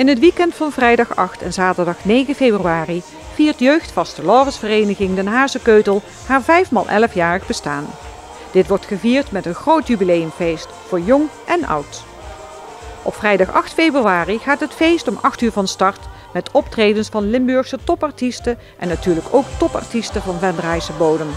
In het weekend van vrijdag 8 en zaterdag 9 februari viert Jeugd Vastelavondsvereniging Den Haagse Keutel haar 5x11-jarig bestaan. Dit wordt gevierd met een groot jubileumfeest voor jong en oud. Op vrijdag 8 februari gaat het feest om 8 uur van start met optredens van Limburgse topartiesten en natuurlijk ook topartiesten van Vendraayse bodem.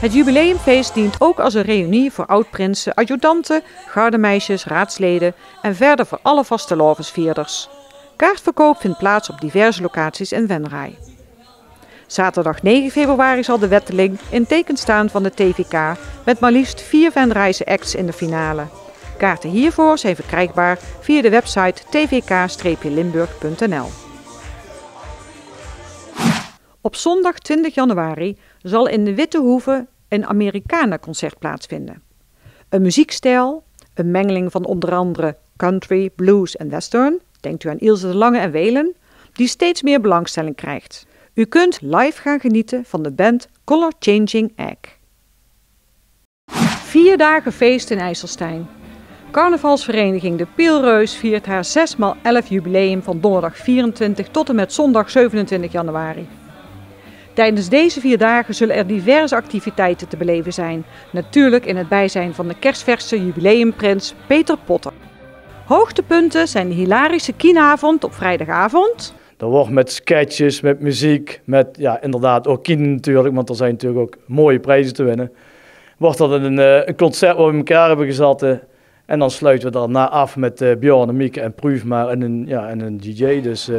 Het jubileumfeest dient ook als een reunie voor oud-prinsen, adjudanten, gardemeisjes, raadsleden en verder voor alle vastelavondsvierders. Kaartverkoop vindt plaats op diverse locaties in Venray. Zaterdag 9 februari zal de Wetteling in teken staan van de TVK met maar liefst 4 Venrayse acts in de finale. Kaarten hiervoor zijn verkrijgbaar via de website tvk-limburg.nl. Op zondag 20 januari zal in de Witte Hoeve een Americana-concert plaatsvinden. Een muziekstijl, een mengeling van onder andere country, blues en western, denkt u aan Ilse de Lange en Welen, die steeds meer belangstelling krijgt. U kunt live gaan genieten van de band Color Changing Egg. 4 dagen feest in IJsselstein. Carnavalsvereniging De Pielreus viert haar 6x11 jubileum van donderdag 24 tot en met zondag 27 januari. Tijdens deze 4 dagen zullen er diverse activiteiten te beleven zijn. Natuurlijk in het bijzijn van de kerstverse jubileumprins Peter Potter. Hoogtepunten zijn de hilarische kienavond op vrijdagavond. Er wordt met sketches, met muziek, met inderdaad ook kien natuurlijk, want er zijn natuurlijk ook mooie prijzen te winnen. Wordt dat een concert waar we elkaar hebben gezet en dan sluiten we daarna af met Bjorn en Mieke en Prüfma en een DJ. Dus,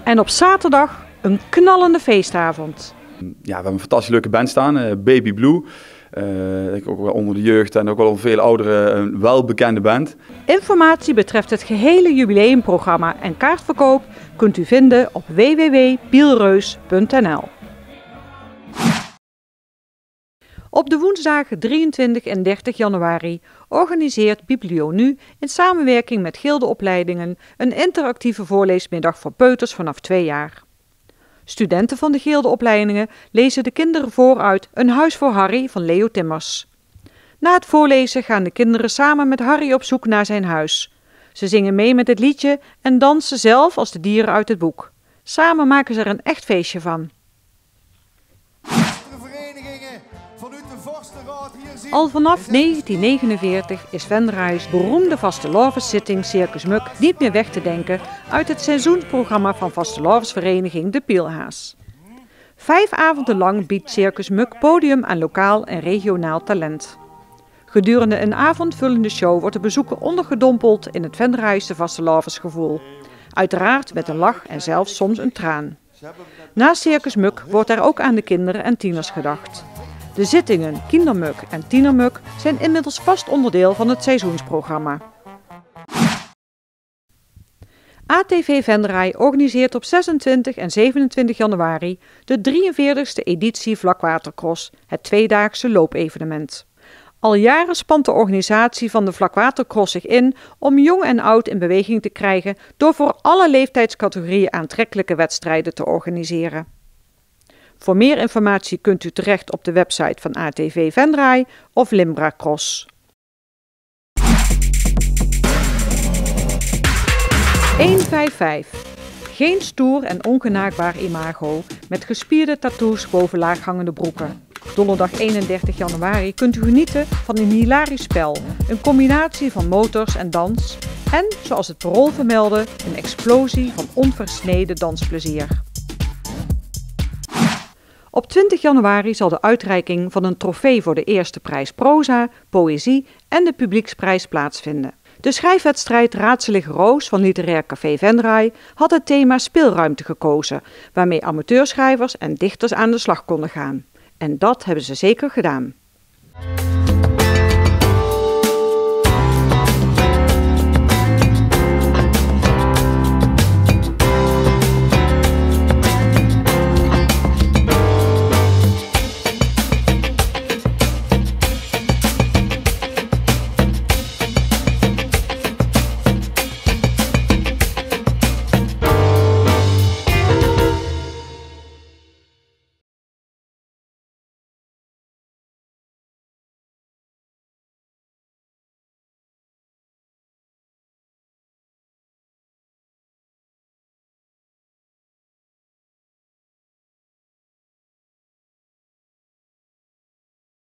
En op zaterdag een knallende feestavond. Ja, we hebben een fantastisch leuke band staan, Baby Blue. Ook wel onder de jeugd en ook wel veel ouderen een welbekende band. Informatie betreft het gehele jubileumprogramma en kaartverkoop kunt u vinden op www.pielreus.nl. Op de woensdagen 23 en 30 januari organiseert Biblionu in samenwerking met gildeopleidingen een interactieve voorleesmiddag voor peuters vanaf 2 jaar. Studenten van de gildeopleidingen lezen de kinderen voor uit Een huis voor Harry van Leo Timmers. Na het voorlezen gaan de kinderen samen met Harry op zoek naar zijn huis. Ze zingen mee met het liedje en dansen zelf als de dieren uit het boek. Samen maken ze er een echt feestje van. Al vanaf 1949 is Venray's beroemde vastelavondzitting Circus Muk niet meer weg te denken uit het seizoensprogramma van vastelavondsvereniging De Pielhaas. 5 avonden lang biedt Circus Muk podium aan lokaal en regionaal talent. Gedurende een avondvullende show wordt de bezoeker ondergedompeld in het Venrayse vastelavondsgevoel. Uiteraard met een lach en zelfs soms een traan. Na Circus Muk wordt er ook aan de kinderen en tieners gedacht. De zittingen Kindermuk en Tienermuk zijn inmiddels vast onderdeel van het seizoensprogramma. ATV Venray organiseert op 26 en 27 januari de 43e editie Vlakwatercross, het tweedaagse loopevenement. Al jaren spant de organisatie van de Vlakwatercross zich in om jong en oud in beweging te krijgen door voor alle leeftijdscategorieën aantrekkelijke wedstrijden te organiseren. Voor meer informatie kunt u terecht op de website van ATV Venray of Limbra Cross. 155. Geen stoer en ongenaakbaar imago met gespierde tattoos boven laaghangende broeken. Donderdag 31 januari kunt u genieten van een hilarisch spel, een combinatie van motors en dans en, zoals het parool vermeldde, een explosie van onversneden dansplezier. Op 20 januari zal de uitreiking van een trofee voor de eerste prijs proza, poëzie en de publieksprijs plaatsvinden. De schrijfwedstrijd Raadselige Roos van Literair Café Venray had het thema speelruimte gekozen, waarmee amateurschrijvers en dichters aan de slag konden gaan. En dat hebben ze zeker gedaan.